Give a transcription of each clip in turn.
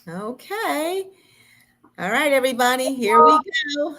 Okay. All right, everybody, here we go.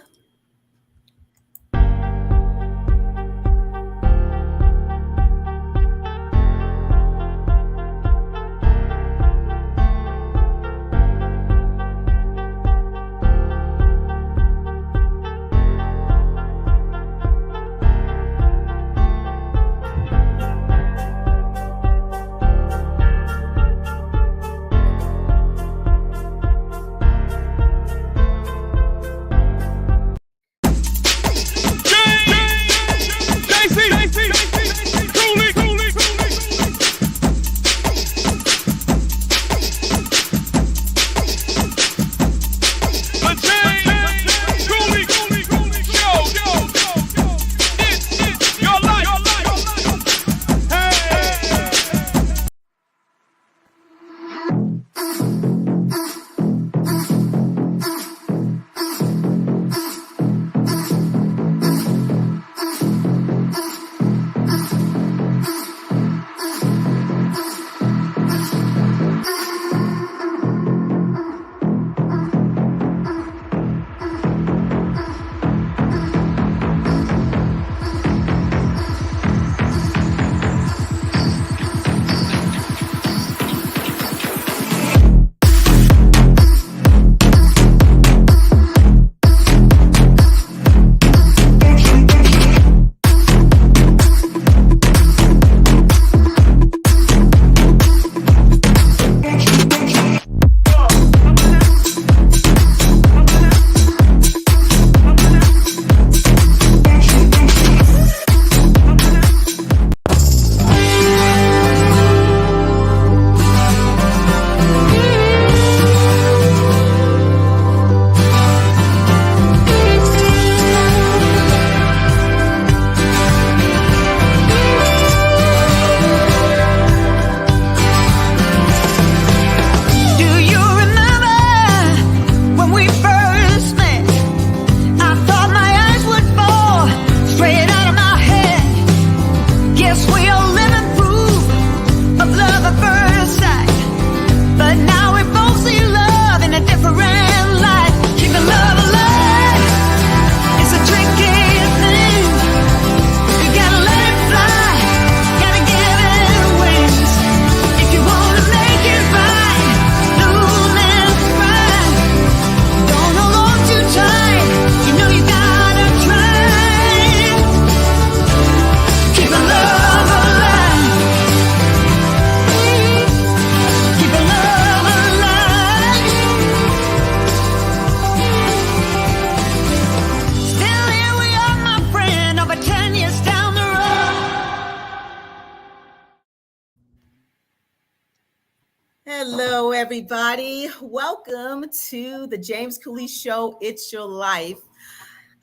Hello, everybody. Welcome to the James Cooley Show. It's Your Life.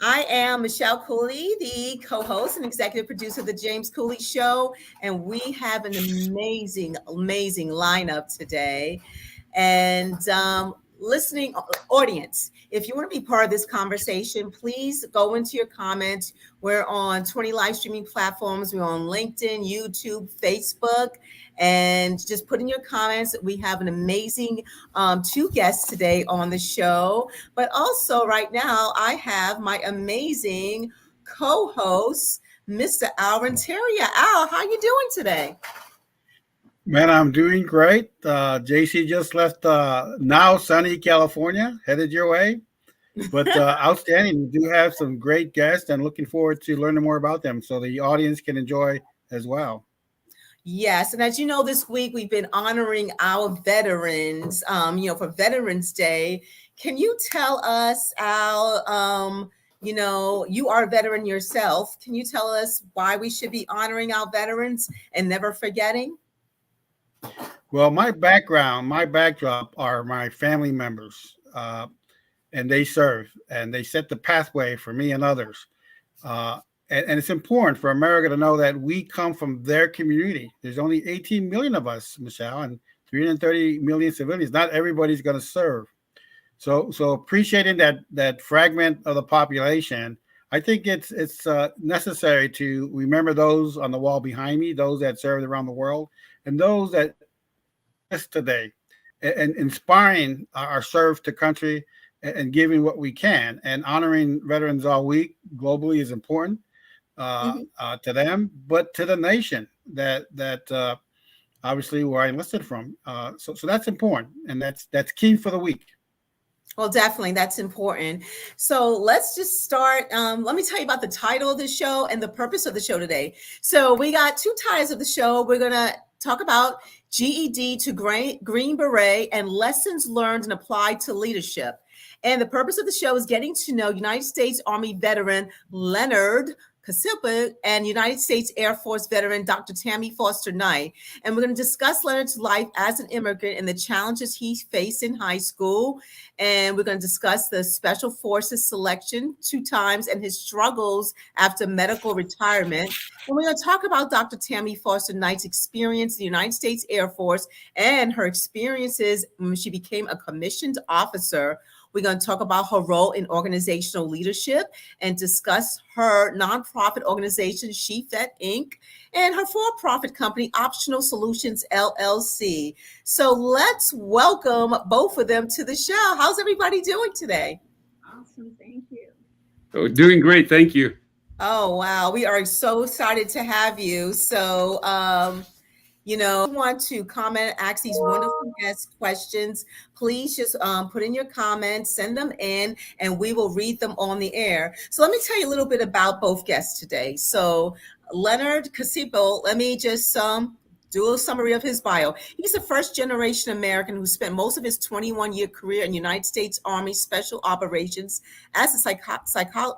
I am Michelle Cooley, the co-host and executive producer of the James Cooley Show, and we have an amazing lineup today. And listening audience, if you want to be part of this conversation, please go into your comments. We're on 20 live streaming platforms. We're on LinkedIn, YouTube, Facebook. And just put in your comments. We have an amazing two guests today on the show. But also right now, I have my amazing co-host, Mr. Al Renteria. Al, how you doing today? Man, I'm doing great. JC just left now sunny California, headed your way. But outstanding. We do have some great guests and looking forward to learning more about them so the audience can enjoy as well. Yes, and as you know, this week we've been honoring our veterans, for Veterans Day. Can you tell us, Al, you are a veteran yourself. Can you tell us why we should be honoring our veterans and never forgetting? Well, my backdrop are my family members, and they serve, and they set the pathway for me and others. And it's important for America to know that we come from their community. There's only 18 million of us, Michelle, and 330 million civilians. Not everybody's going to serve. So appreciating that fragment of the population, I think it's necessary to remember those on the wall behind me, those that served around the world, and those that just today. and inspiring our serve to country and giving what we can. And honoring veterans all week globally is important Mhm. to them, but to the nation that obviously where I enlisted from. So that's important, and that's key for the week. Well, definitely, that's important. So let's just start. Let me tell you about the title of the show and the purpose of the show today. So we got two titles of the show. We're gonna talk about GED to Green Beret and lessons learned and applied to leadership. And the purpose of the show is getting to know United States Army veteran Leonard Casiple and United States Air Force veteran Dr. Tammy Foster Knight. And we're going to discuss Leonard's life as an immigrant and the challenges he faced in high school. And we're going to discuss the Special Forces selection 2 times and his struggles after medical retirement. And we're going to talk about Dr. Tammy Foster Knight's experience in the United States Air Force and her experiences when she became a commissioned officer. We're going to talk about her role in organizational leadership and discuss her nonprofit organization, SheFet Inc., and her for-profit company, Optional Solutions LLC. So let's welcome both of them to the show. How's everybody doing today? Awesome. Thank you. Oh, doing great. Thank you. Oh, wow. We are so excited to have you. So, if you want to comment, ask these wonderful guest questions, please just put in your comments, send them in, and we will read them on the air. So let me tell you a little bit about both guests today. So Leonard Casiple, let me just do a summary of his bio. He's a first-generation American who spent most of his 21-year career in United States Army Special Operations as a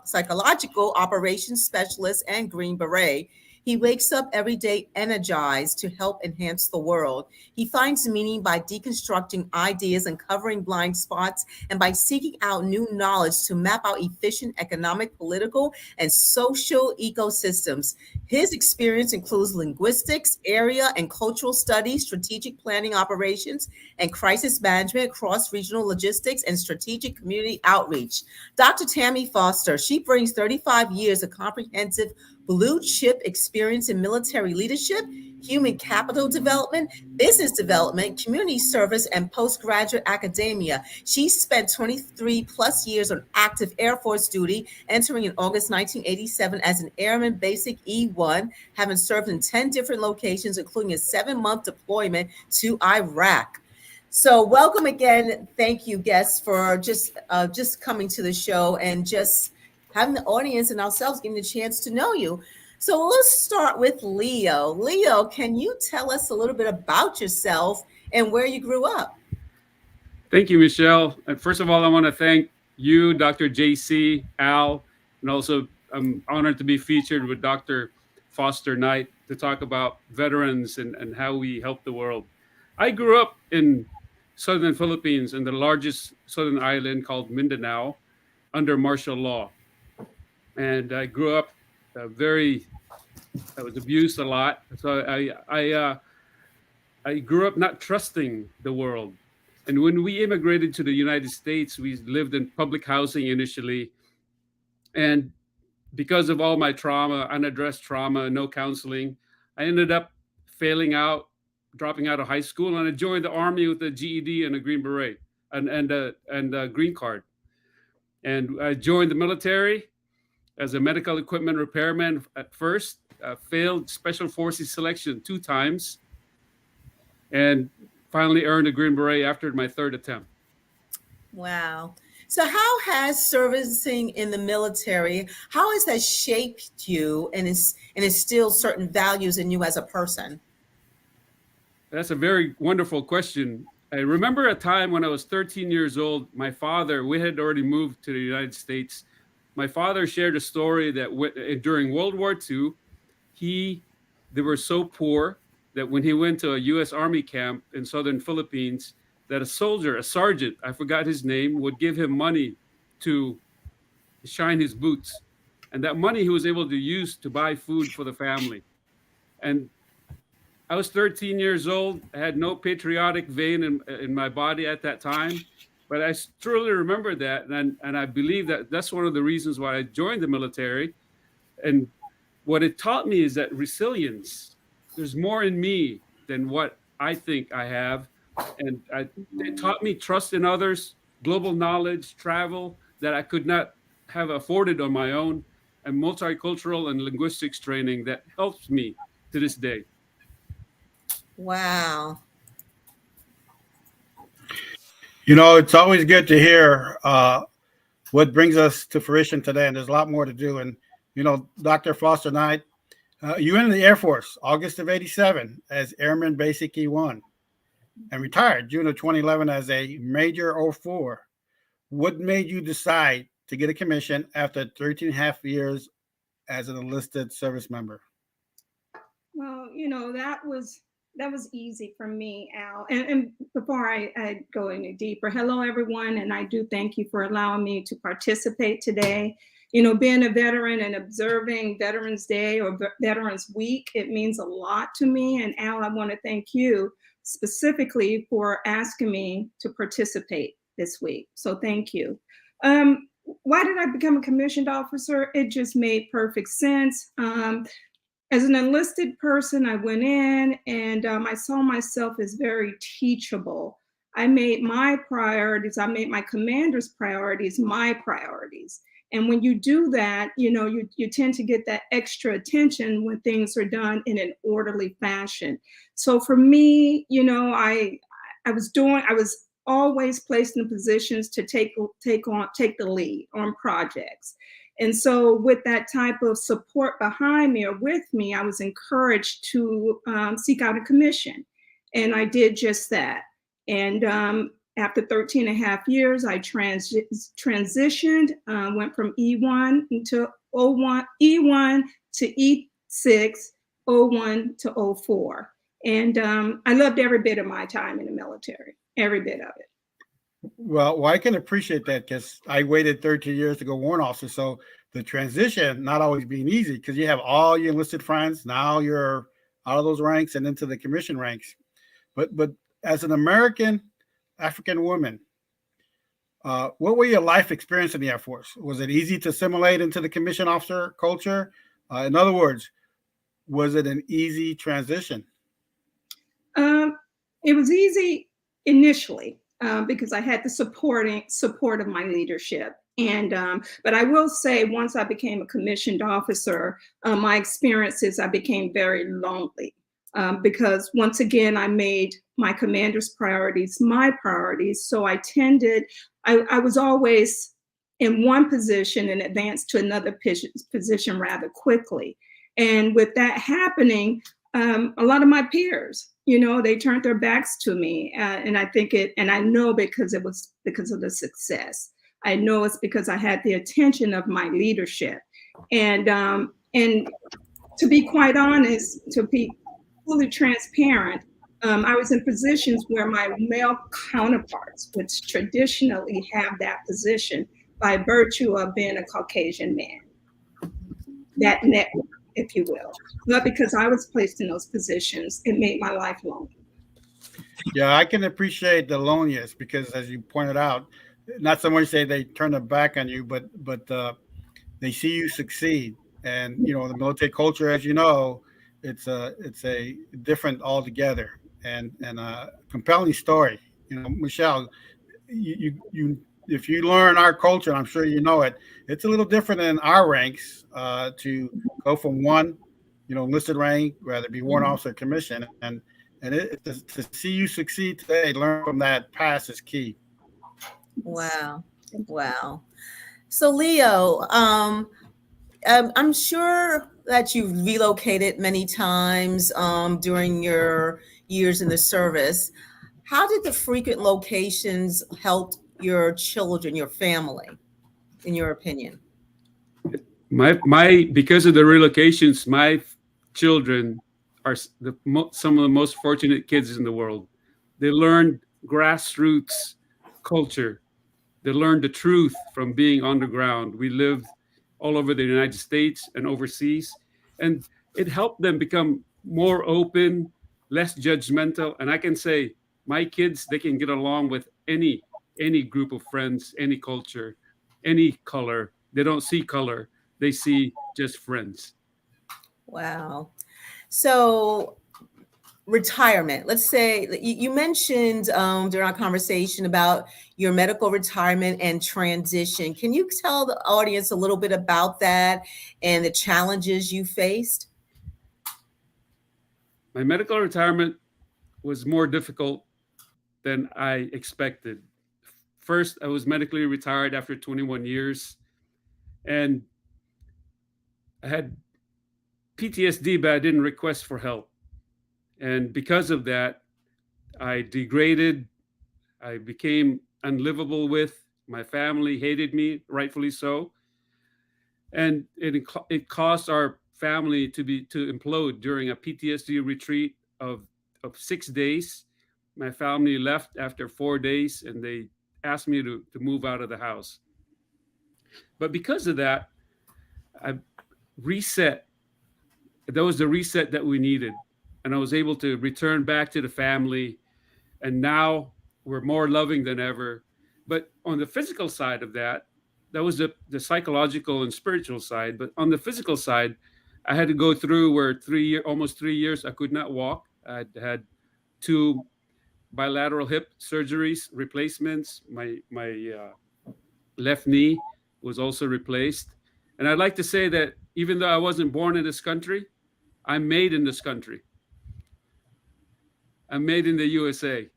psychological operations specialist and Green Beret. He wakes up every day energized to help enhance the world. He finds meaning by deconstructing ideas, uncovering blind spots, and by seeking out new knowledge to map out efficient economic, political, and social ecosystems. His experience includes linguistics, area and cultural studies, strategic planning operations, and crisis management, cross-regional logistics, and strategic community outreach. Dr. Tammy Foster, she brings 35 years of comprehensive blue chip experience in military leadership, human capital development, business development, community service, and postgraduate academia. She spent 23 plus years on active Air Force duty, entering in August 1987 as an Airman Basic E1, having served in 10 different locations, including a 7-month deployment to Iraq. So welcome again. Thank you, guests, for just coming to the show and just having the audience and ourselves getting the chance to know you. So let's start with Leo. Leo, can you tell us a little bit about yourself and where you grew up? Thank you, Michelle. And first of all, I want to thank you, Dr. JC, Al, and also I'm honored to be featured with Dr. Foster Knight to talk about veterans and how we help the world. I grew up in southern Philippines in the largest southern island called Mindanao under martial law. And I grew up I was abused a lot. So I grew up not trusting the world. And when we immigrated to the United States, we lived in public housing initially. And because of all my trauma, unaddressed trauma, no counseling, I ended up failing out, dropping out of high school, and I joined the Army with a GED and a Green Beret and a green card. And I joined the military as a medical equipment repairman at first, failed Special Forces selection 2 times, and finally earned a Green Beret after my 3rd attempt. Wow. So how has servicing in the military, how has that shaped you and instilled certain values in you as a person? That's a very wonderful question. I remember a time when I was 13 years old, we had already moved to the United States. My father shared a story that during World War II, they were so poor that when he went to a U.S. Army camp in southern Philippines, that a sergeant, I forgot his name, would give him money to shine his boots. And that money he was able to use to buy food for the family. And I was 13 years old. I had no patriotic vein in my body at that time. But I truly remember that. And I believe that that's one of the reasons why I joined the military. And what it taught me is that resilience, there's more in me than what I think I have. And it taught me trust in others, global knowledge, travel that I could not have afforded on my own, and multicultural and linguistics training that helps me to this day. Wow. You know, it's always good to hear what brings us to fruition today, and there's a lot more to do. And, you know, Dr. Foster Knight, you entered the Air Force August of '87 as Airman Basic E1 and retired June of 2011 as a Major 04. What made you decide to get a commission after 13 and a half years as an enlisted service member? Well, you know, that was easy for me, Al. And before I go any deeper, hello, everyone. And I do thank you for allowing me to participate today. You know, being a veteran and observing Veterans Day or Veterans Week, it means a lot to me. And Al, I want to thank you specifically for asking me to participate this week. So thank you. Why did I become a commissioned officer? It just made perfect sense. As an enlisted person, I went in and I saw myself as very teachable. I made my priorities, I made my commander's priorities my priorities. And when you do that, you know, you tend to get that extra attention when things are done in an orderly fashion. So for me, you know, I was always placed in positions to take the lead on projects. And so with that type of support behind me or with me, I was encouraged to seek out a commission. And I did just that. And after 13 and a half years, I transitioned, went from E1 to E1 to E6, 01 to 04. And I loved every bit of my time in the military, every bit of it. Well, I can appreciate that because I waited 13 years to go warrant officer. So the transition not always being easy because you have all your enlisted friends. Now you're out of those ranks and into the commission ranks. But as an American African woman, what were your life experience in the Air Force? Was it easy to assimilate into the commission officer culture? In other words, was it an easy transition? It was easy initially. Because I had the support of my leadership. And but I will say, once I became a commissioned officer, my experiences, I became very lonely because once again, I made my commander's priorities my priorities. So I was always in one position and advanced to another position rather quickly. And with that happening, a lot of my peers, you know, they turned their backs to me. And I know because it was because of the success. I know it's because I had the attention of my leadership. And to be quite honest, to be fully transparent, I was in positions where my male counterparts would traditionally have that position by virtue of being a Caucasian man, that network, if you will. But because I was placed in those positions, it made my life lonely. Yeah, I can appreciate the loneliness because, as you pointed out, not so much say they turn their back on you, but they see you succeed. And you know, the military culture, as you know, it's a different altogether, and a compelling story. You know, Michelle, you if you learn our culture, and I'm sure you know it, it's a little different in our ranks to go from one, you know, enlisted rank, rather be warrant officer, commission, and to see you succeed today, learn from that past is key. Wow. So Leo, I'm sure that you've relocated many times during your years in the service. How did the frequent locations help your children, your family, in your opinion? Because of the relocations, my children are some of the most fortunate kids in the world. They learned grassroots culture. They learned the truth from being underground. We lived all over the United States and overseas, and it helped them become more open, less judgmental. And I can say my kids, they can get along with any group of friends, any culture, any color. They don't see color. They see just friends. Wow. So retirement. Let's say you mentioned during our conversation about your medical retirement and transition. Can you tell the audience a little bit about that and the challenges you faced? My medical retirement was more difficult than I expected. First, I was medically retired after 21 years, and I had PTSD, but I didn't request for help. And because of that, I degraded. I became unlivable with. My family hated me, rightfully so. And it caused our family to implode during a PTSD retreat of 6 days. My family left after 4 days, and they asked me to move out of the house. But because of that, I reset. That was the reset that we needed. And I was able to return back to the family. And now we're more loving than ever. But on the physical side of that, that was the psychological and spiritual side. But on the physical side, I had to go through where almost 3 years, I could not walk. I had 2 bilateral hip surgeries, replacements. My left knee was also replaced. And I'd like to say that even though I wasn't born in this country, I'm made in this country. I'm made in the USA.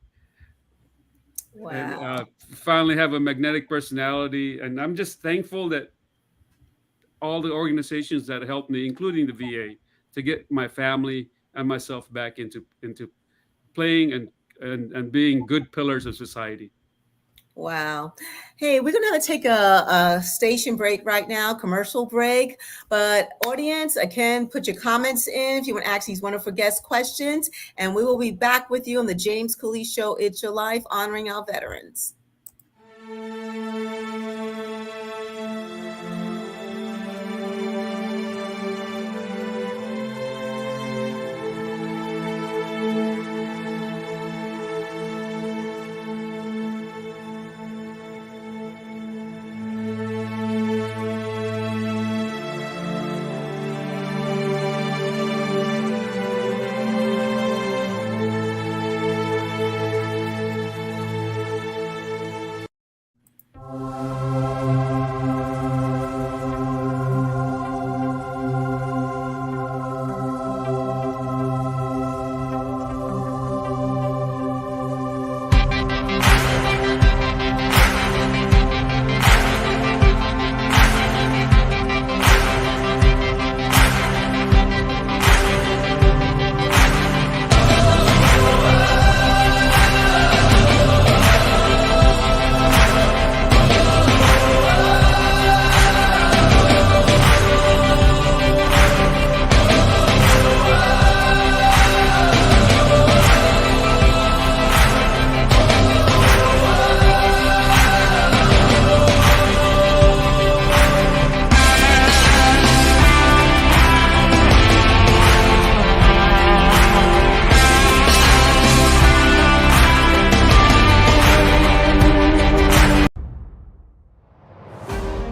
Wow. And finally have a magnetic personality. And I'm just thankful that all the organizations that helped me, including the VA, to get my family and myself back into playing and being good pillars of society. Wow. Hey, we're going to have to take a station break right now, commercial break. But audience, again, put your comments in if you want to ask these wonderful guest questions. And we will be back with you on the James Cooley Show, It's Your Life, honoring our veterans.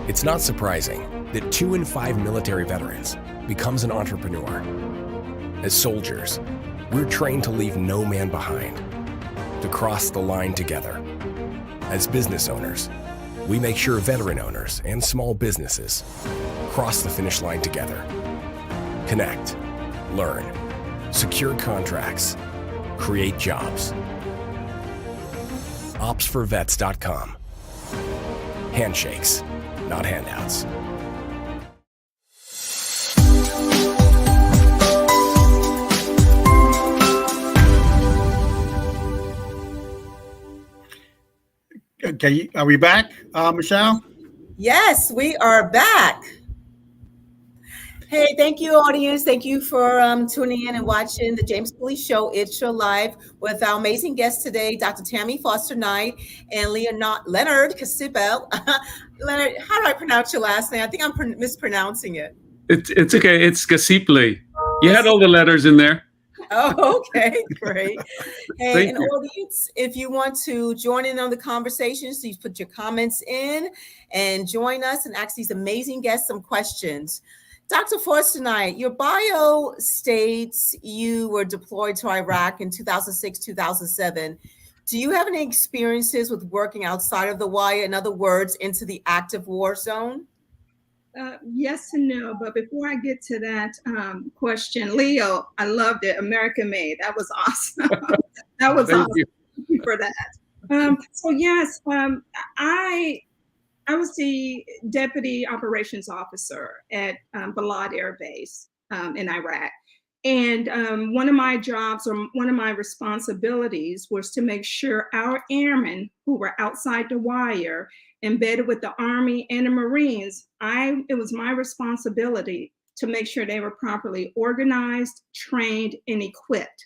It's not surprising that 2 in 5 military veterans becomes an entrepreneur. As soldiers, we're trained to leave no man behind, to cross the line together. As business owners, we make sure veteran owners and small businesses cross the finish line together. Connect, learn, secure contracts, create jobs. Opsforvets.com. Handshakes, not handouts. Okay, are we back, Michelle? Yes, we are back. Hey, thank you, audience. Thank you for tuning in and watching the James Cooley Show, It's Your Life, with our amazing guests today, Dr. Tammy Foster Knight and Leonard Casiple. Leonard, how do I pronounce your last name? I think I'm mispronouncing it. It's okay. It's Casiple. You had all the letters in there. Oh, okay, great. Hey, Thank and you. audience, if you want to join in on the conversation, please put your comments in and join us and ask these amazing guests some questions. Dr. Forster Knight, your bio states you were deployed to Iraq in 2006, 2007. Do you have any experiences with working outside of the wire? In other words, into the active war zone? Yes and no, but before I get to that question, Leo, I loved it. American Made. That was awesome. That was awesome. Thank you for that. So yes, I was the deputy operations officer at Balad Air Base in Iraq. And one of my jobs or one of my responsibilities was to make sure our airmen who were outside the wire, embedded with the Army and the Marines, it was my responsibility to make sure they were properly organized, trained, and equipped.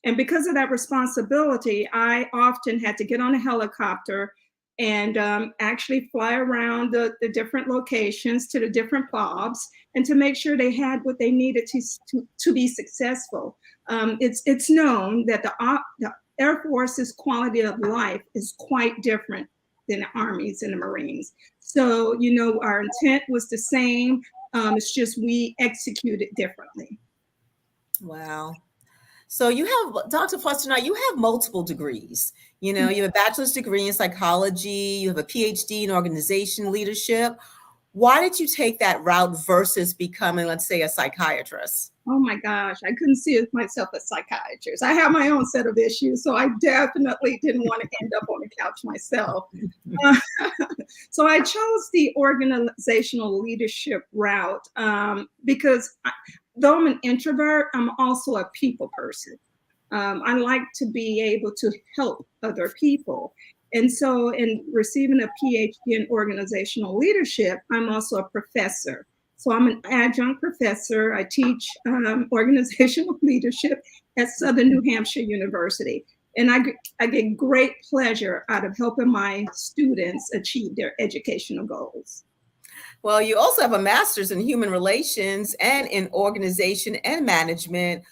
And because of that responsibility, I often had to get on a helicopter and actually fly around the different locations to the different FOBs and to make sure they had what they needed to be successful. It's known that the Air Force's quality of life is quite different than the Army's and the Marines. So, you know, our intent was the same. It's just we executed differently. Wow. So you have, Dr. Foster Knight, you have multiple degrees. You know, you have a bachelor's degree in psychology, you have a PhD in organization leadership. Why did you take that route versus becoming, let's say, a psychiatrist? Oh my gosh, I couldn't see myself as a psychiatrist. I have my own set of issues, so I definitely didn't want to end up on the couch myself. So I chose the organizational leadership route because though I'm an introvert, I'm also a people person. I like to be able to help other people. And so in receiving a PhD in organizational leadership, I'm also a professor. So I'm an adjunct professor. I teach organizational leadership at Southern New Hampshire University. And I get great pleasure out of helping my students achieve their educational goals. Well, you also have a master's in human relations and in organization and management.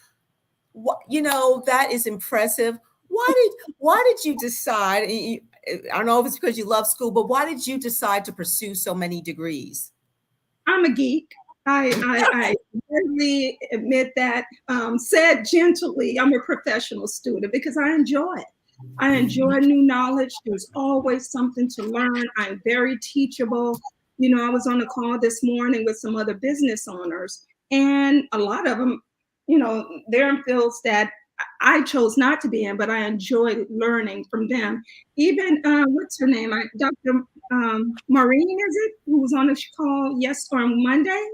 You know, that is impressive. Why did you decide? I don't know if it's because you love school, but why did you decide to pursue so many degrees? I'm a geek. I really admit that. Said gently, I'm a professional student because I enjoy it. I enjoy new knowledge. There's always something to learn. I'm very teachable. You know, I was on a call this morning with some other business owners, and a lot of them, you know, they're in fields that I chose not to be in, but I enjoy learning from them. Even, what's her name? Dr. Maureen, is it? Who was on the call on Monday?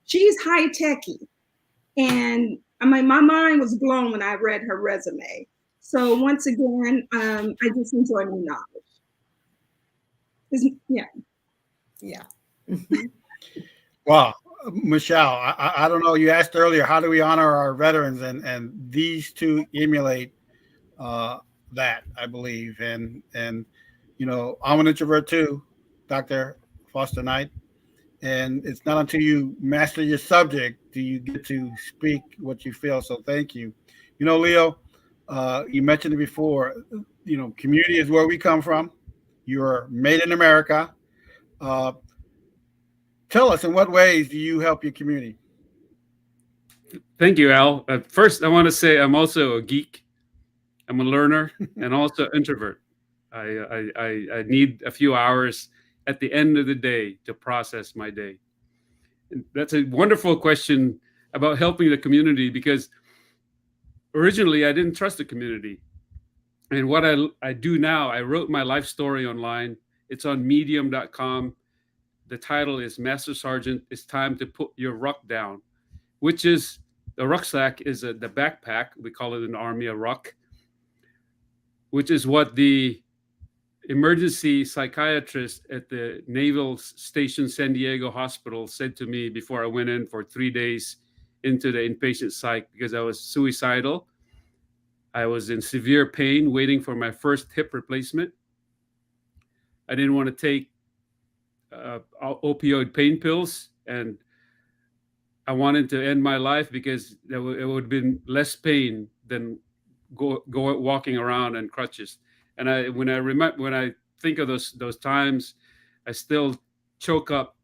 She's high techy. And I mean, my mind was blown when I read her resume. So once again, I just enjoy new knowledge. Yeah. Wow. Michelle, I don't know. You asked earlier, how do we honor our veterans? And these two emulate that, I believe. And you know, I'm an introvert too, Dr. Foster Knight. And it's not until you master your subject do you get to speak what you feel. So thank you. You know, Leo, you mentioned it before, you know, community is where we come from. You're made in America. Tell us, in what ways do you help your community? Thank you, Al. First, I want to say I'm also a geek. I'm a learner and also introvert. I need a few hours at the end of the day to process my day. And that's a wonderful question about helping the community, because originally I didn't trust the community. And what I do now, I wrote my life story online. It's on medium.com. The title is Master Sergeant, It's Time to Put Your Ruck Down, which is, the rucksack is the backpack. We call it in the Army a ruck, which is what the emergency psychiatrist at the Naval Station San Diego Hospital said to me before I went in for 3 days into the inpatient psych, because I was suicidal. I was in severe pain waiting for my first hip replacement. I didn't want to take opioid pain pills, and I wanted to end my life because it would have been less pain than go walking around in crutches. And when I think of those times, I still choke up,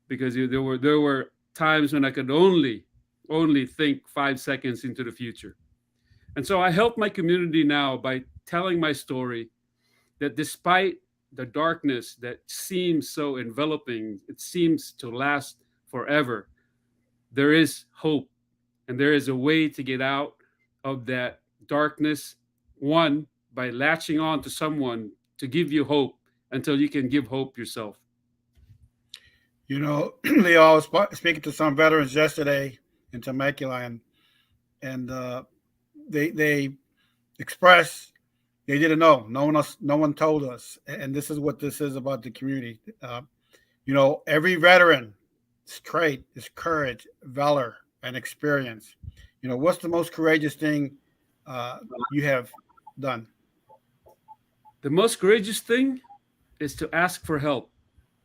because there were times when I could only think 5 seconds into the future. And so I help my community now by telling my story, that despite the darkness that seems so enveloping, it seems to last forever, there is hope, and there is a way to get out of that darkness, one, by latching on to someone to give you hope until you can give hope yourself. You know, Leo, I was speaking to some veterans yesterday in Temecula, and they expressed they didn't know. No one told us, and this is what this is about the community. You know, every veteran's trait is courage, valor, and experience. You know, what's the most courageous thing you have done? The most courageous thing is to ask for help.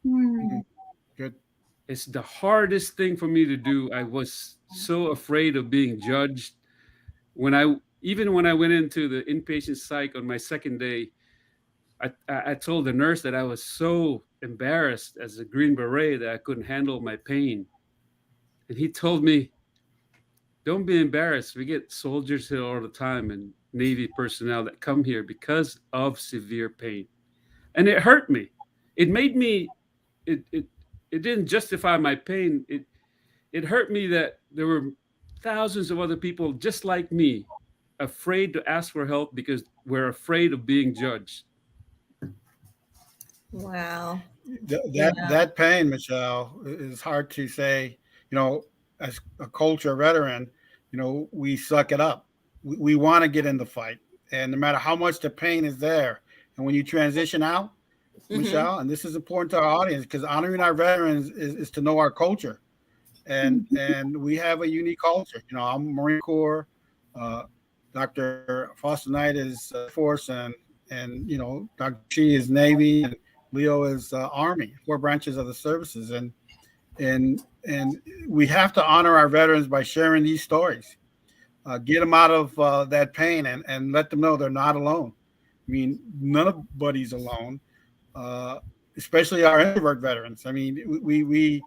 Mm-hmm. Good. It's the hardest thing for me to do. I was so afraid of being judged. Even when I went into the inpatient psych on my second day, I told the nurse that I was so embarrassed as a Green Beret that I couldn't handle my pain. And he told me, don't be embarrassed. We get soldiers here all the time and Navy personnel that come here because of severe pain. And it hurt me. It made me, it didn't justify my pain. It hurt me that there were thousands of other people just like me, afraid to ask for help because we're afraid of being judged. Wow. That pain, Michelle, is hard to say. You know, as a culture veteran, you know, we suck it up. We want to get in the fight, and no matter how much the pain is there, and when you transition out, Michelle, and this is important to our audience because honoring our veterans is to know our culture, and we have a unique culture. You know, I'm Marine Corps. Dr. Foster Knight is Force, and you know, Dr. She is Navy, and Leo is Army. 4 branches of the services, and we have to honor our veterans by sharing these stories, get them out of that pain, and let them know they're not alone. I mean, nobody's alone, especially our introvert veterans. I mean, we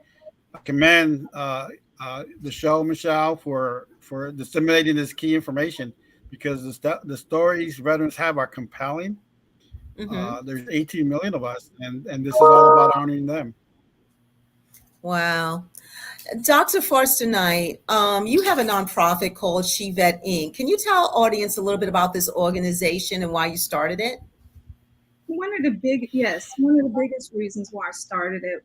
commend the show, Michelle, for disseminating this key information, because the stories veterans have are compelling. There's 18 million of us, and this is all about honoring them. Wow. Dr. Forster Knight, you have a nonprofit called She Vet Inc. Can you tell our audience a little bit about this organization and why you started it? One of the biggest reasons why I started it,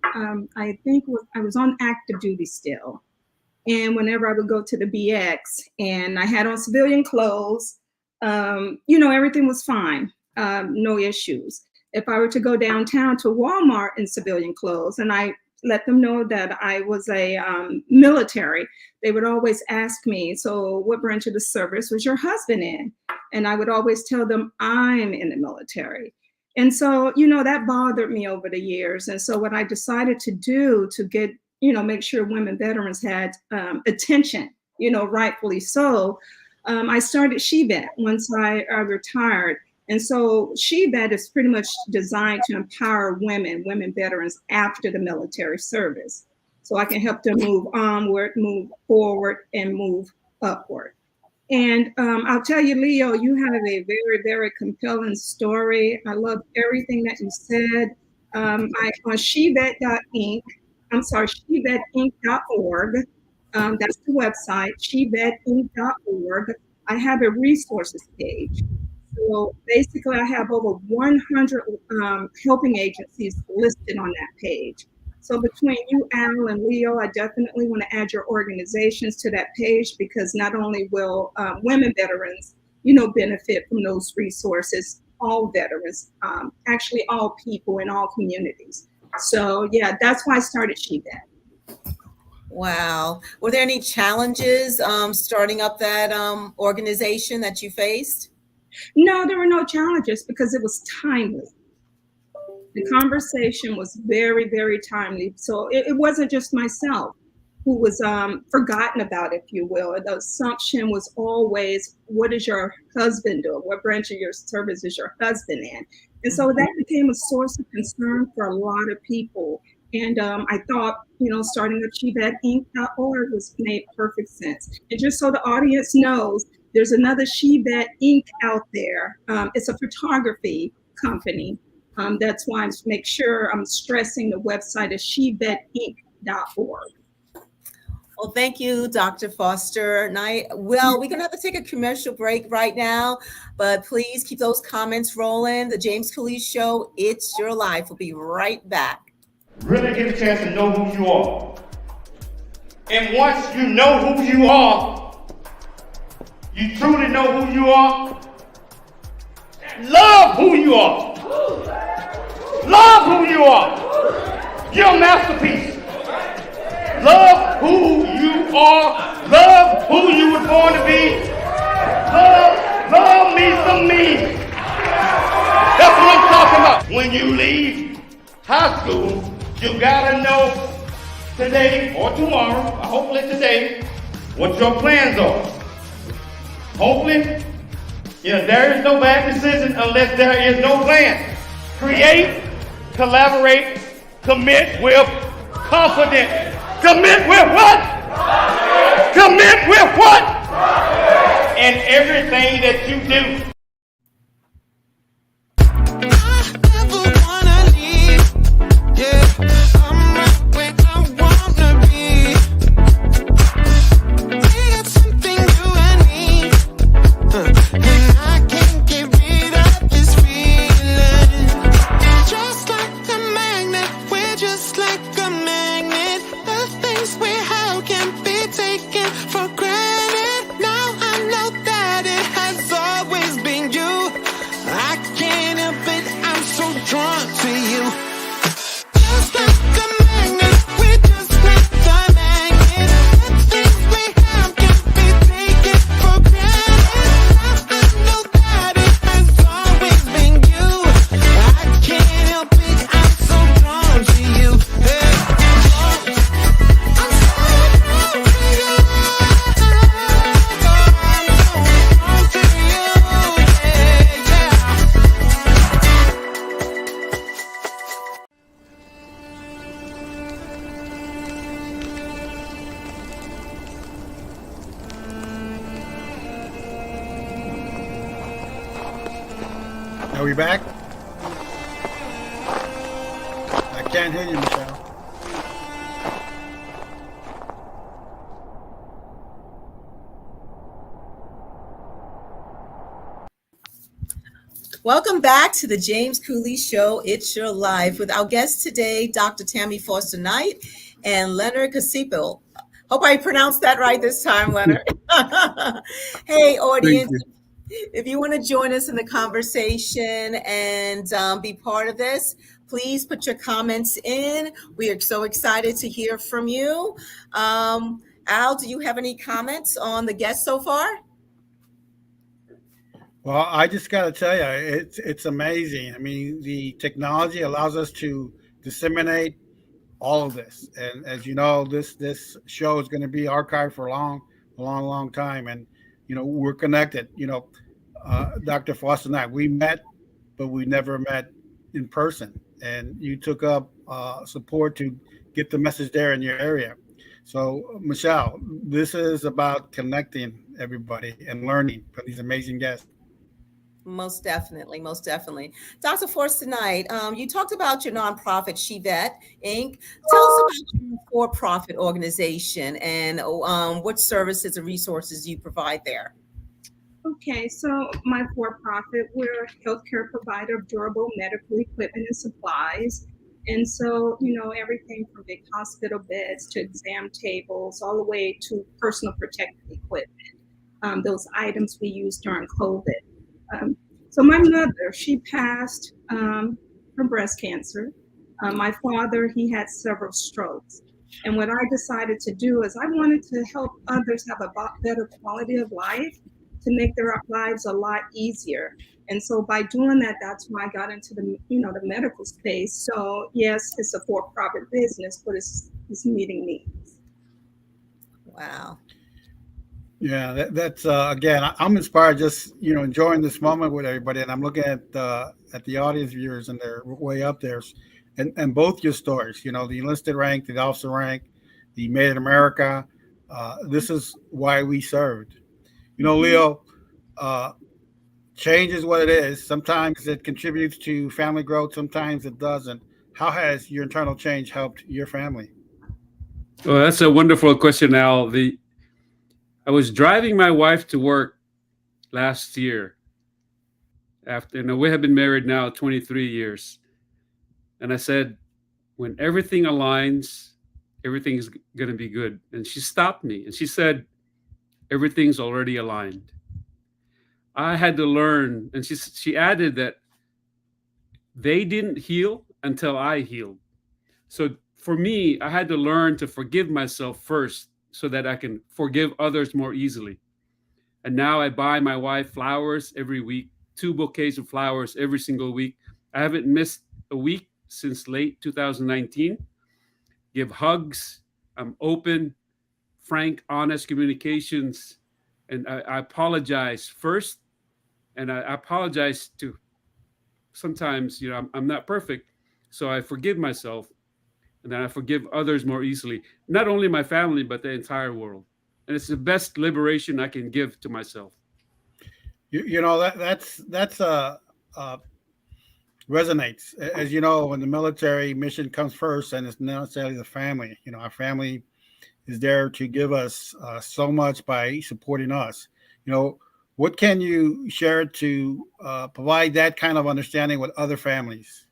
I think I was on active duty still. And whenever I would go to the BX and I had on civilian clothes, you know, everything was fine, no issues. If I were to go downtown to Walmart in civilian clothes and I let them know that I was a military, they would always ask me, so what branch of the service was your husband in? And I would always tell them I'm in the military. And so, you know, that bothered me over the years. And so what I decided to do to get, you know, make sure women veterans had attention, you know, rightfully so, I started She Vet once I retired. And so She Vet is pretty much designed to empower women veterans after the military service. So I can help them move onward, move forward, and move upward. And I'll tell you, Leo, you have a very, very compelling story. I love everything that you said. On shevet.inc, I'm sorry, shevetinc.org. That's the website, shevetinc.org. I have a resources page. So basically, I have over 100 helping agencies listed on that page. So between you, Al, and Leo, I definitely want to add your organizations to that page, because not only will women veterans, you know, benefit from those resources, all veterans, actually all people in all communities. So yeah, that's why I started She Vet. Wow. Were there any challenges starting up that organization that you faced? No, there were no challenges because it was timely. The conversation was very, very timely. So it wasn't just myself who was forgotten about, if you will. The assumption was always, what is your husband doing? What branch of your service is your husband in? And so that became a source of concern for a lot of people. And I thought, starting at SheVetInc.org made perfect sense. And just so the audience knows, there's another SheVet Inc. out there. It's a photography company. That's why I make sure I'm stressing the website is SheVetInc.org. Well, thank you, Dr. Foster Knight. Well, we're going to have to take a commercial break right now, but please keep those comments rolling. The James Cooley Show, It's Your Life. We'll be right back. Really get a chance to know who you are. And once you know who you are, you truly know who you are, love who you are. Love who you are. You're a masterpiece. Love who you are. Love who you were born to be. Love me some me. That's what I'm talking about. When you leave high school, you gotta know today or tomorrow, hopefully today, what your plans are. Hopefully, there is no bad decision unless there is no plan. Create, collaborate, commit with confidence. Commit with what? Commit with what? And everything that you do. Are we back? I can't hear you, Michelle. Welcome back to the James Cooley Show, It's Your Life, with our guests today, Dr. Tammy Foster Knight and Leonard Casiple. Hope I pronounced that right this time, Leonard. Hey, audience. If you want to join us in the conversation and be part of this, please put your comments in. We are so excited to hear from you. Al, do you have any comments on the guests so far? Well, I just got to tell you, it's amazing. I mean, the technology allows us to disseminate all of this. And as you know, this show is going to be archived for a long time. And, we're connected. Dr. Foster and I, we met, but we never met in person. And you took up support to get the message there in your area. So, Michelle, this is about connecting everybody and learning from these amazing guests. Most definitely. Dr. Foster Knight, you talked about your nonprofit, SheVet Inc. Tell us about your for-profit organization and what services and resources you provide there. Okay, so my for-profit, we're a healthcare provider of durable medical equipment and supplies. And so, everything from big hospital beds to exam tables, all the way to personal protective equipment, those items we used during COVID. So my mother, she passed from breast cancer. My father, he had several strokes. And what I decided to do is I wanted to help others have a better quality of life, to make their lives a lot easier. And so by doing that, that's why I got into the medical space. So yes, it's a for-profit business, but it's meeting needs. Wow. Yeah, that's again, I'm inspired just enjoying this moment with everybody, and I'm looking at the audience viewers, and they're way up there, and both your stories, the enlisted rank, the officer rank, the Made in America. This is why we served. Leo, uh, change is what it is. Sometimes it contributes to family growth, sometimes it doesn't. How has your internal change helped your family? Well, that's a wonderful question, Al. I was driving my wife to work last year. After, we have been married now 23 years, and I said, when everything aligns, everything's going to be good. And she stopped me and she said, everything's already aligned. I had to learn, and she added that they didn't heal until I healed. So for me, I had to learn to forgive myself first so that I can forgive others more easily. And now I buy my wife flowers every week, 2 bouquets of flowers every single week. I haven't missed a week since late 2019. Give hugs. I'm open, frank, honest communications. And I apologize first. And I apologize to sometimes, I'm not perfect. So I forgive myself. And then I forgive others more easily. Not only my family, but the entire world. And it's the best liberation I can give to myself. That's resonates. As you know, when the military mission comes first, and it's not necessarily the family. Our family is there to give us so much by supporting us. What can you share to provide that kind of understanding with other families?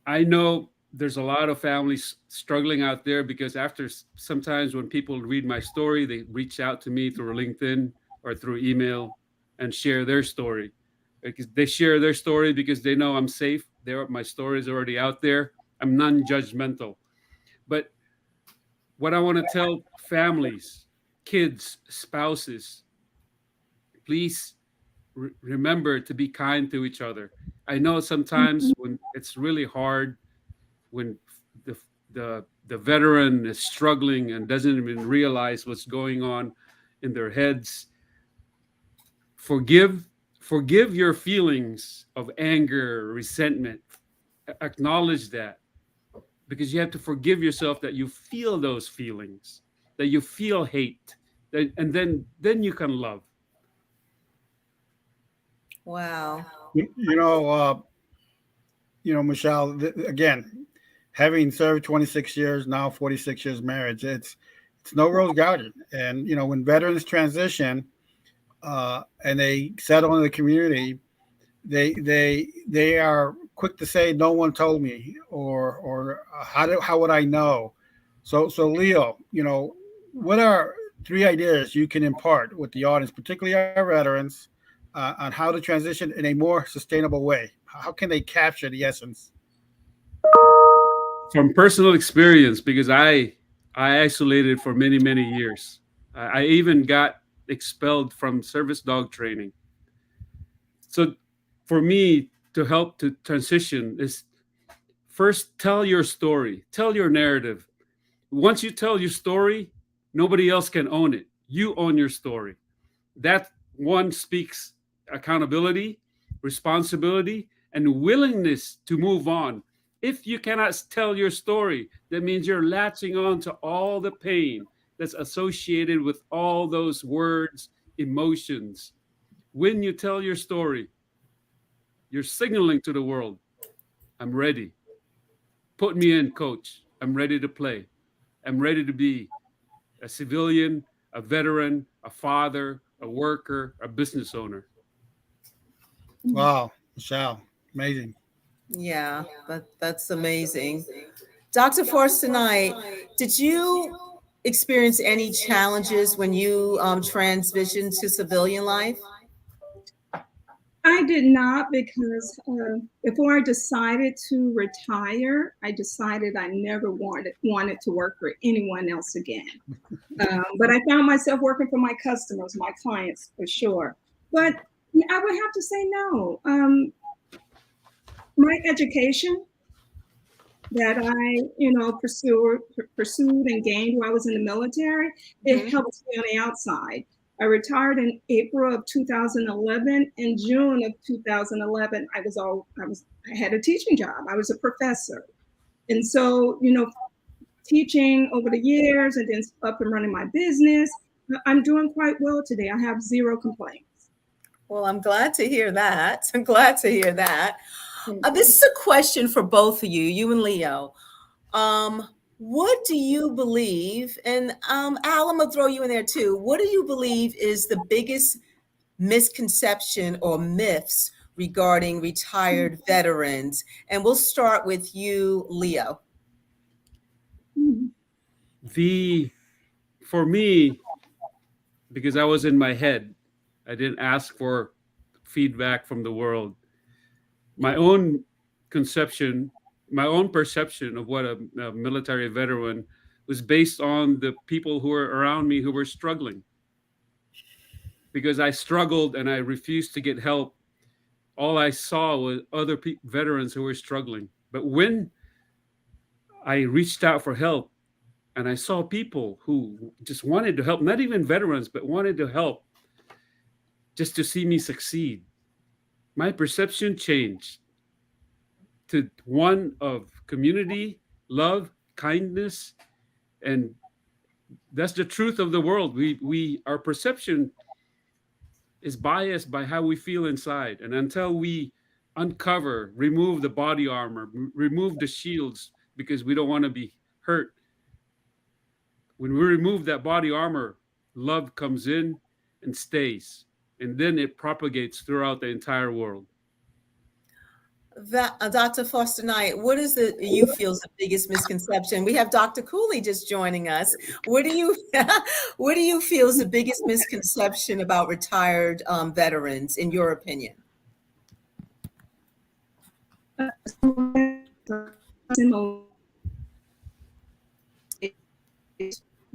I know there's a lot of families struggling out there because sometimes when people read my story, they reach out to me through LinkedIn or through email and share their story. Because they share their story because they know I'm safe. My story is already out there. I'm non-judgmental. But what I want to tell families, kids, spouses, please remember to be kind to each other. I know sometimes when it's really hard, when the veteran is struggling and doesn't even realize what's going on in their heads, forgive your feelings of anger, resentment. Acknowledge that, because you have to forgive yourself that you feel those feelings, that you feel hate, and then you can love. Wow. Michelle, again, having served 26 years, now 46 years marriage, it's no rose garden. And, when veterans transition and they settle in the community, they are quick to say, no one told me, or how would I know? So Leo, what are 3 ideas you can impart with the audience, particularly our veterans, on how to transition in a more sustainable way? How can they capture the essence? From personal experience, because I isolated for many, many years. I even got expelled from service dog training. So for me to help to transition is first tell your story, tell your narrative. Once you tell your story, nobody else can own it. You own your story. That one speaks accountability, responsibility, and willingness to move on. If you cannot tell your story, that means you're latching on to all the pain that's associated with all those words, emotions. When you tell your story, you're signaling to the world, I'm ready. Put me in, coach. I'm ready to play. I'm ready to be a civilian, a veteran, a father, a worker, a business owner. Wow, Michelle, amazing. Yeah, that's amazing. Dr. Forrest, tonight, did you experience any challenges when you transitioned to civilian life? I did not, because before I decided to retire, I decided I never wanted to work for anyone else again. But I found myself working for my customers, my clients, for sure. But I would have to say no. My education that I pursued and gained while I was in the military, it helped me on the outside. I retired in April of 2011. In June of 2011, I had a teaching job. I was a professor. And so, teaching over the years and then up and running my business, I'm doing quite well today. I have zero complaints. Well, I'm glad to hear that. I'm glad to hear that. This is a question for both of you, you and Leo. What do you believe, and Al, I'm gonna throw you in there too. What do you believe is the biggest misconception or myths regarding retired veterans? And we'll start with you, Leo. For me, because I was in my head, I didn't ask for feedback from the world. My own conception, my own perception of what a military veteran was based on the people who were around me who were struggling. Because I struggled and I refused to get help, all I saw was other veterans who were struggling. But when I reached out for help and I saw people who just wanted to help, not even veterans, but wanted to help just to see me succeed, my perception changed to one of community, love, kindness, and that's the truth of the world. Our perception is biased by how we feel inside, and until we remove the body armor, remove the shields because we don't want to be hurt. When we remove that body armor, love comes in and stays, and then it propagates throughout the entire world. Dr. Foster Knight, what is you feel is the biggest misconception? We have Dr. Cooley just joining us. What do you feel is the biggest misconception about retired veterans, in your opinion?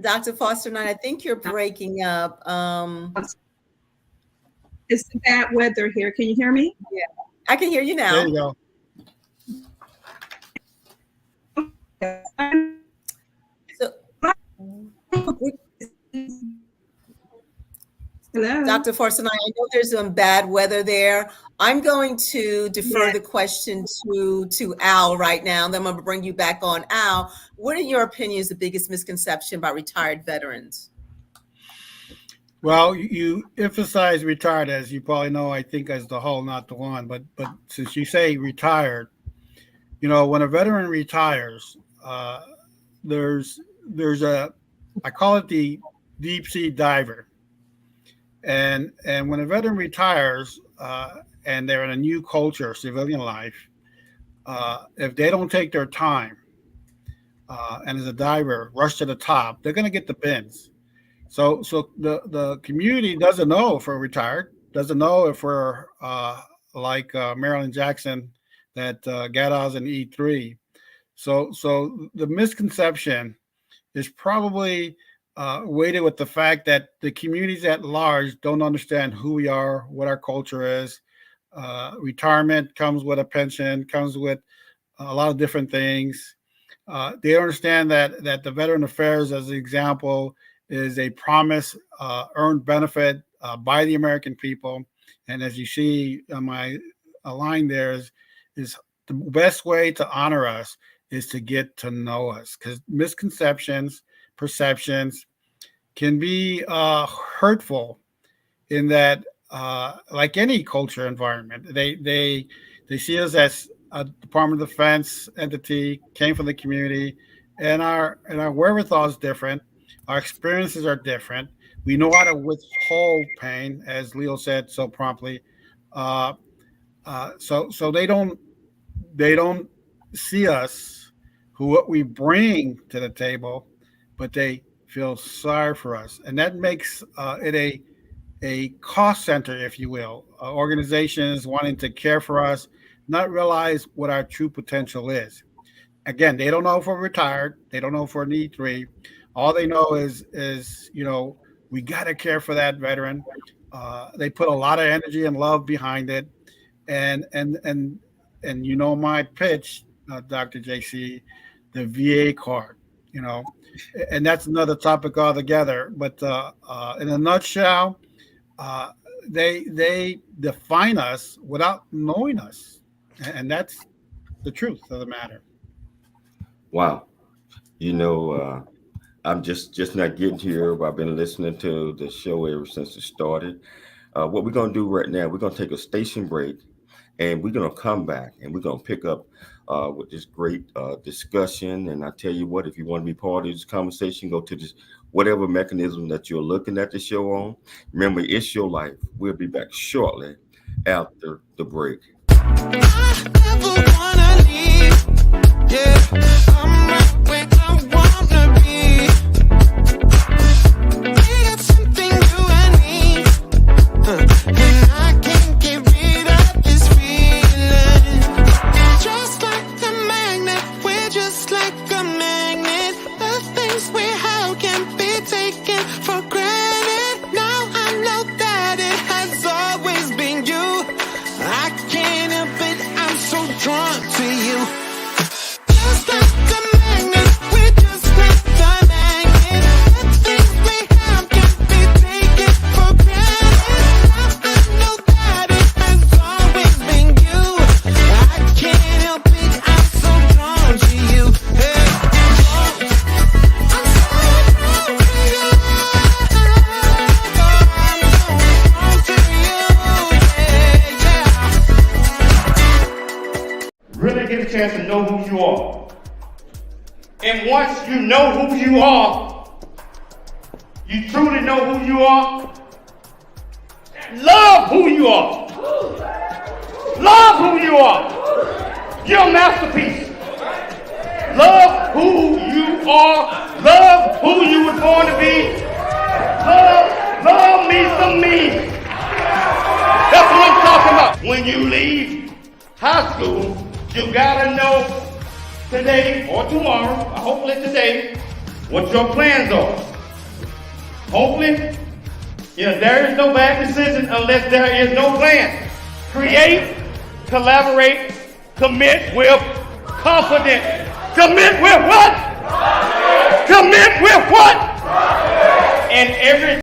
Dr. Foster Knight, I think you're breaking up. It's bad weather here. Can you hear me? Yeah. I can hear you now. There you go. Hello. Dr. Forsyth, I know there's some bad weather there. I'm going to defer the question to Al right now. Then I'm going to bring you back on. Al, what in your opinion is the biggest misconception about retired veterans? Well, you emphasize retired, as you probably know, I think as the whole, not the one, but since you say retired, when a veteran retires, there's I call it the deep sea diver. And when a veteran retires and they're in a new culture, civilian life, if they don't take their time and as a diver rush to the top, they're going to get the bins. So the community doesn't know if we're retired, doesn't know if we're like Marilyn Jackson that got us in E3. So the misconception is probably weighted with the fact that the communities at large don't understand who we are, what our culture is. Retirement comes with a pension, comes with a lot of different things. They understand that the Veteran Affairs, as an example, is a promise earned benefit by the American people. And as you see on my line there is the best way to honor us is to get to know us, because misconceptions, perceptions can be hurtful in that like any culture environment, they see us as a Department of Defense entity, came from the community, and our wherewithal is different. Our experiences are different. We know how to withhold pain, as Leo said so promptly. So they don't see us what we bring to the table, but they feel sorry for us, and that makes it a cost center, if you will. Organizations wanting to care for us, not realize what our true potential is. Again, they don't know if we're retired. They don't know if we're an E3. All they know is we got to care for that veteran. They put a lot of energy and love behind it, and my pitch Dr. JC, the VA card, you know, and that's another topic altogether. But in a nutshell, they define us without knowing us, and that's the truth of the matter. Wow. I'm just not getting here. I've been listening to the show ever since it started. What we're going to do right now, we're going to take a station break, and we're going to come back and we're going to pick up with this great discussion. And I tell you what, if you want to be part of this conversation, go to this whatever mechanism that you're looking at the show on. Remember, it's your life. We'll be back shortly after the break. I never wanna leave. Yeah, I'm right where I wanna be. We got something you and me, and I can't get rid of this feeling. Just like a magnet, we're just like a magnet. The things we have can't be taken for granted. Now I know that it has always been you. I can't help it, I'm so drawn to you. Just like a magnet, we're just like the magnet. The things we have can't be taken for granted. Now I know that it has always been you. I can't help it, I'm so drawn to you. Hey, I'm so drawn to you. I'm so drawn to you. Really get a chance to know who you are. And once you know who you are, you truly know who you are, love who you are. Love who you are. You're a masterpiece. Love who you are. Love who you were born to be. Love me some me. That's what I'm talking about. When you leave high school, you gotta know today or tomorrow, or hopefully today, what your plans are. Hopefully, there is no bad decision unless there is no plan. Create, collaborate, commit with confidence. Commit with what? Commit with what? And every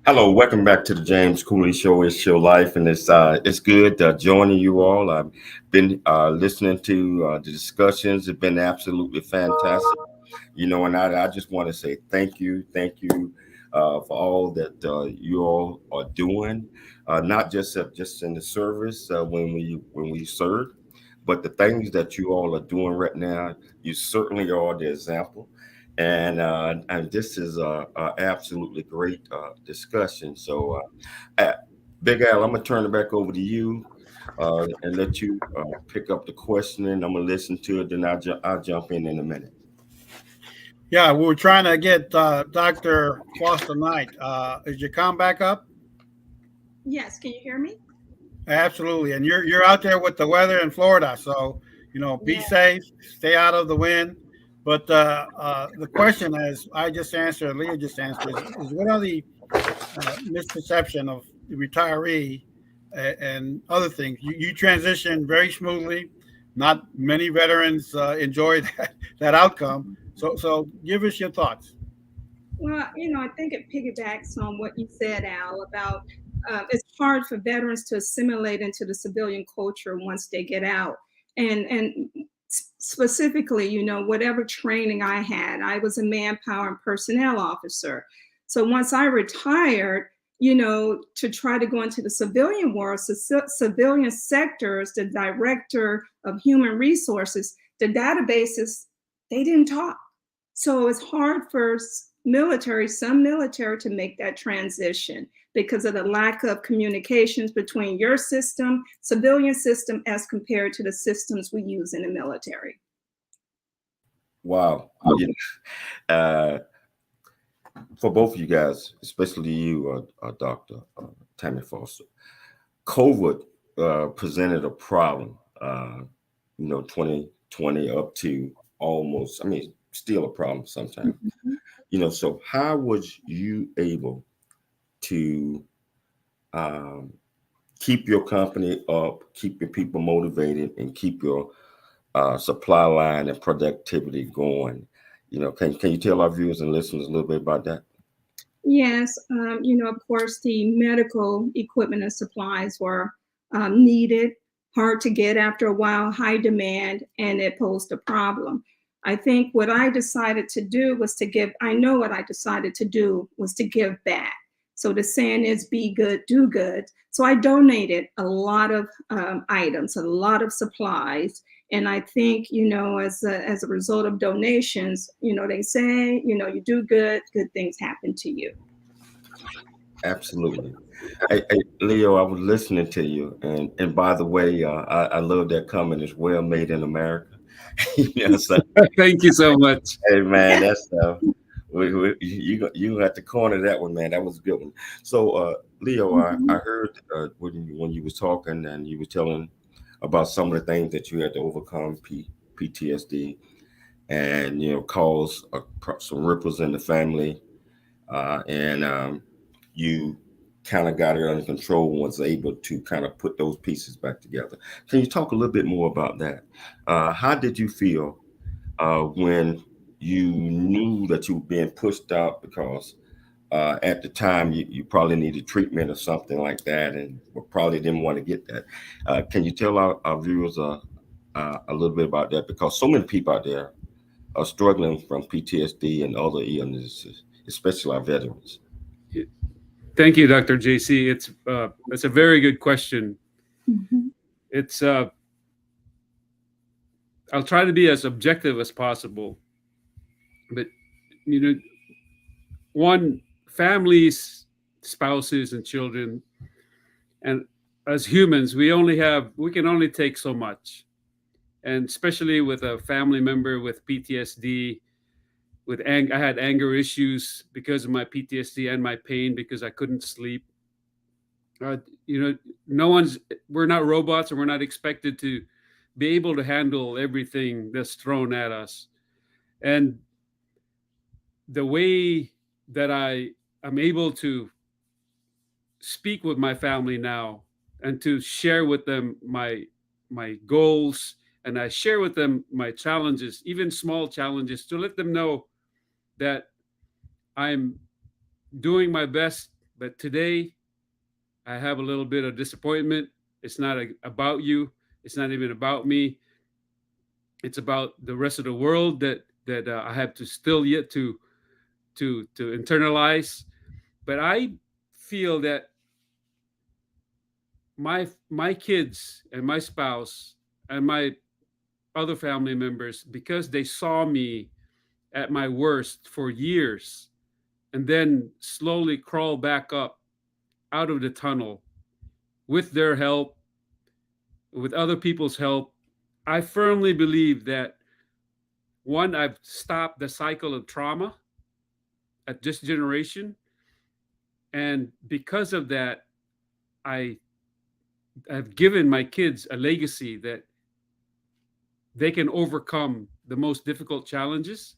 Hello, welcome back to the James Cooley Show. It's your life, and it's good joining you all. I've been listening to the discussions. It's been absolutely fantastic, and I just want to say thank you for all that you all are doing, not just in the service when we serve, but the things that you all are doing right now. You certainly are the example. And this is a absolutely great discussion. So, Big Al, I'm gonna turn it back over to you and let you pick up the questioning. I'm gonna listen to it, then I'll jump in a minute. Yeah, we were trying to get Dr. Foster Knight. Is your comm back up? Yes, can you hear me? Absolutely. And you're out there with the weather in Florida, so be safe, stay out of the wind. But the question, as I just answered, Leah just answered, is what are the misperception of the retiree and other things? You transitioned very smoothly. Not many veterans enjoy that outcome. So give us your thoughts. Well, I think it piggybacks on what you said, Al, about it's hard for veterans to assimilate into the civilian culture once they get out. And specifically, whatever training I had, I was a manpower and personnel officer. So once I retired, to try to go into the civilian world, civilian sectors, the director of human resources, the databases, they didn't talk. So it's hard for some military to make that transition. because of the lack of communications between your system, civilian system, as compared to the systems we use in the military. Wow. Yeah. For both of you guys, especially you, Dr. Tammy Foster, COVID presented a problem, 2020 up to almost, still a problem sometimes. So how was you able to keep your company up, keep your people motivated, and keep your supply line and productivity going? Can you tell our viewers and listeners a little bit about that? Yes, of course, the medical equipment and supplies were needed, hard to get after a while, high demand, and it posed a problem. I think what I decided to do was to give back. So the saying is, be good, do good. So I donated a lot of items, a lot of supplies. And I think, as a result of donations, they say, you do good, good things happen to you. Absolutely. Hey, Leo, I was listening to you. And by the way, I love that comment, it's well made in America. So, Thank you so much. hey, man, that's you had to corner that one, man. That was a good one. So, Leo, I heard when you was talking and you were telling about some of the things that you had to overcome, PTSD, and cause some ripples in the family, and you kind of got it under control and was able to kind of put those pieces back together. Can you talk a little bit more about that? How did you feel when you knew that you were being pushed out because at the time you probably needed treatment or something like that and probably didn't want to get that? Can you tell our viewers a little bit about that? Because so many people out there are struggling from PTSD and other illnesses, especially our veterans. Thank you, Dr. JC. It's a very good question. It's I'll try to be as objective as possible, but one, families, spouses, and children, and as humans, we can only take so much, and especially with a family member with PTSD. I had anger issues because of my PTSD and my pain because I couldn't sleep. We're not robots, and we're not expected to be able to handle everything that's thrown at us. And the way that I am able to speak with my family now and to share with them my goals, and I share with them my challenges, even small challenges, to let them know that I'm doing my best, but today I have a little bit of disappointment. It's not about you. It's not even about me. It's about the rest of the world that I have to still yet to internalize. But I feel that my kids and my spouse and my other family members, because they saw me at my worst for years and then slowly crawl back up out of the tunnel with their help, with other people's help, I firmly believe that, one, I've stopped the cycle of trauma at this generation. And because of that, I've given my kids a legacy that they can overcome the most difficult challenges,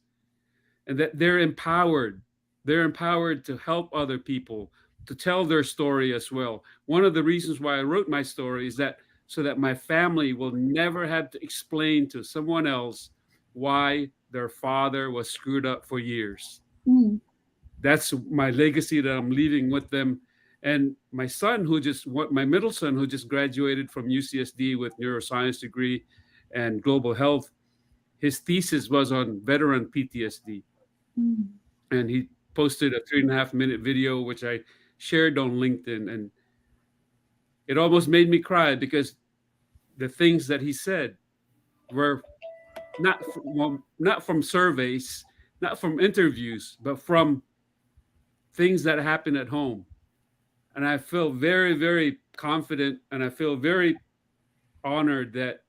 and that they're empowered. They're empowered to help other people, to tell their story as well. One of the reasons why I wrote my story is that so that my family will never have to explain to someone else why their father was screwed up for years. That's my legacy that I'm leaving with them. And my middle son, who just graduated from UCSD with neuroscience degree and global health, his thesis was on veteran PTSD. And he posted a 3.5-minute video, which I shared on LinkedIn. And it almost made me cry because the things that he said were not from surveys, not from interviews, but from things that happened at home. And I feel very, very confident, and I feel very honored that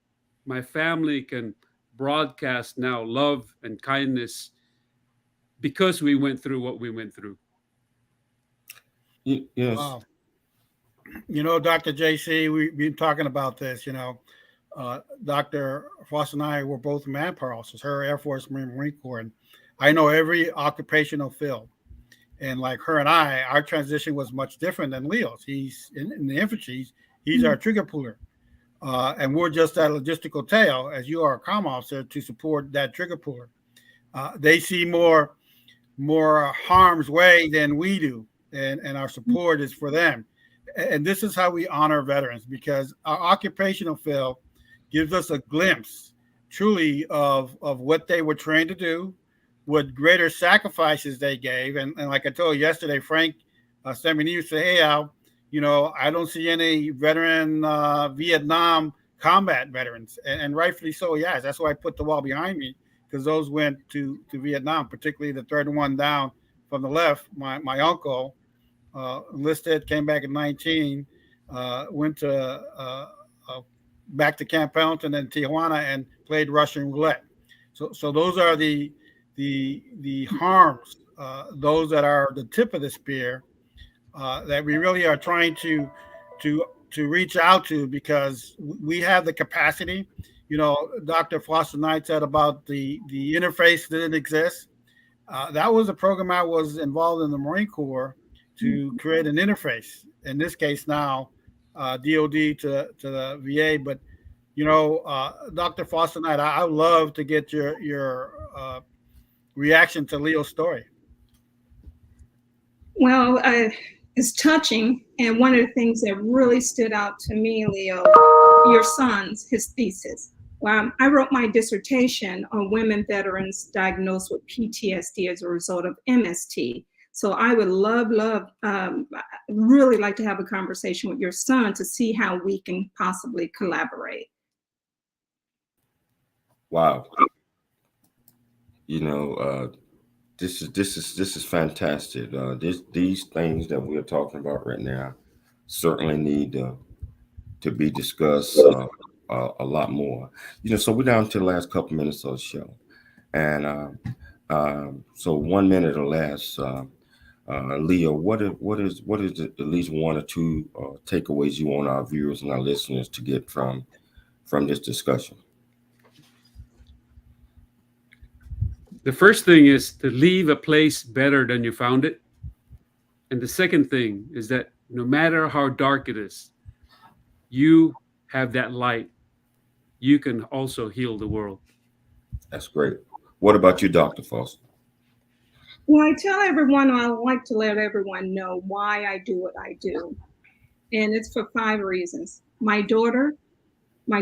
my family can broadcast now love and kindness because we went through what we went through. Yes. Wow. You know, Dr. JC, we've been talking about this, Dr. Foster and I were both manpower officers, her Air Force, Marine Corps, and I know every occupational field. And like her and I, our transition was much different than Leo's. He's in the infantry, he's our trigger puller. And we're just that logistical tail, as you are a comm officer, to support that trigger puller. They see more harm's way than we do, and our support is for them. And this is how we honor veterans, because our occupational field gives us a glimpse truly of what they were trained to do, what greater sacrifices they gave. And like I told you yesterday, Frank sent me news, say, hey, Al, I don't see any veteran Vietnam combat veterans. And rightfully so, yes. That's why I put the wall behind me, because those went to Vietnam, particularly the third one down from the left, my uncle, enlisted, came back at 19, went to back to Camp Pendleton and Tijuana and played Russian roulette. So those are the harms, those that are the tip of the spear, that we really are trying to reach out to, because we have the capacity. Dr. Foster Knight said about the interface that didn't exist. That was a program I was involved in the Marine Corps to create an interface. In this case now, DOD to the VA. But Dr. Foster Knight, I would love to get your reaction to Leo's story. Well, it's touching, and one of the things that really stood out to me, Leo, your son's, his thesis. I wrote my dissertation on women veterans diagnosed with PTSD as a result of MST. So I would really like to have a conversation with your son to see how we can possibly collaborate. Wow. This is fantastic. These things that we're talking about right now certainly need to be discussed a lot more. So we're down to the last couple minutes of the show, and so 1 minute or less. Leo, what is at least one or two takeaways you want our viewers and our listeners to get from this discussion? The first thing is to leave a place better than you found it. And the second thing is that no matter how dark it is, you have that light. You can also heal the world. That's great. What about you, Dr. Foster? Well, I tell everyone, I like to let everyone know why I do what I do. And it's for 5 reasons. My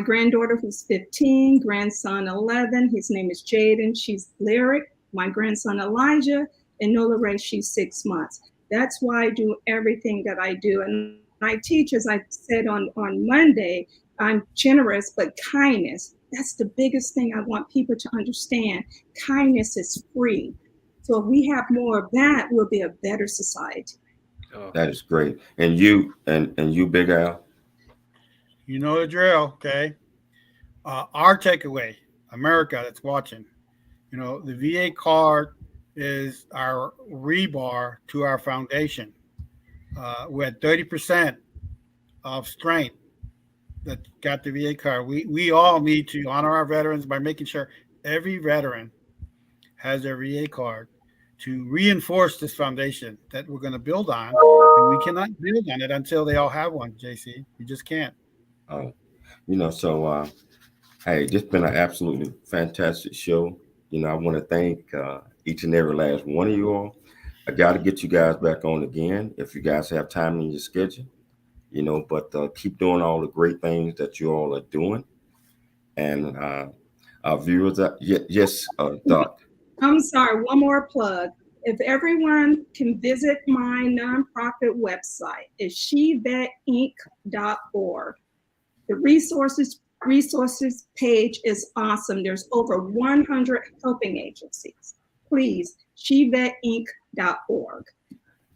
granddaughter who's 15, grandson 11, his name is Jaden, she's lyric, my grandson Elijah, and Nola Ray, she's 6 months. That's why I do everything that I do. And I teach, as I said on Monday, I'm generous, but kindness, that's the biggest thing I want people to understand. Kindness is free. So if we have more of that, we'll be a better society. Oh. That is great. And you, Big Al? You know the drill, okay? Our takeaway, America that's watching, the VA card is our rebar to our foundation. We're at 30% of strength that got the VA card. We all need to honor our veterans by making sure every veteran has their VA card to reinforce this foundation that we're going to build on. And we cannot build on it until they all have one, JC. You just can't. Oh, hey, this has been an absolutely fantastic show. I want to thank each and every last one of you all. I got to get you guys back on again if you guys have time in your schedule, but keep doing all the great things that you all are doing. And our viewers, yes, Doc. I'm sorry, one more plug. If everyone can visit my nonprofit website, it's shevetinc.org. The resources page is awesome. There's over 100 helping agencies. Please, shevetinc.org.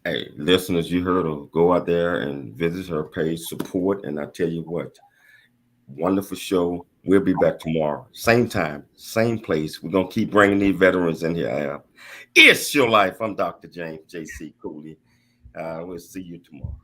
Hey, listeners, you heard her. Go out there and visit her page, support, and I tell you what, wonderful show. We'll be back tomorrow, same time, same place. We're gonna keep bringing these veterans in here. It's your life. I'm Dr. James J.C. Cooley. We'll see you tomorrow.